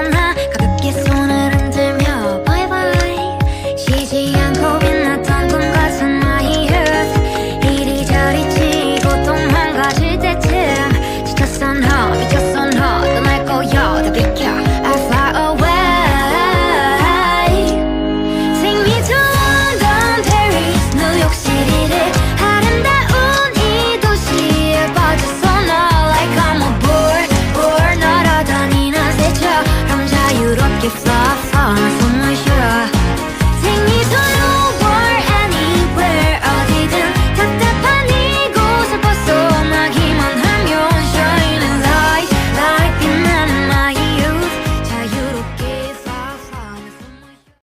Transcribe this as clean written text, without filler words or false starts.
나 가볍게 손을 흔들며 bye bye. 쉬지 않고 빛났던 꿈 같은 my youth. 이리저리 치고 도망가질 때쯤 지쳤어 너 미쳤어 너 떠날 거야 다 비켜 I fly away. Take me to London, Paris, 뉴욕시티를 아름다운 이 도시에 빠졌어 너 like I'm a board 날아다니는 새처럼 자유롭게 fly fly.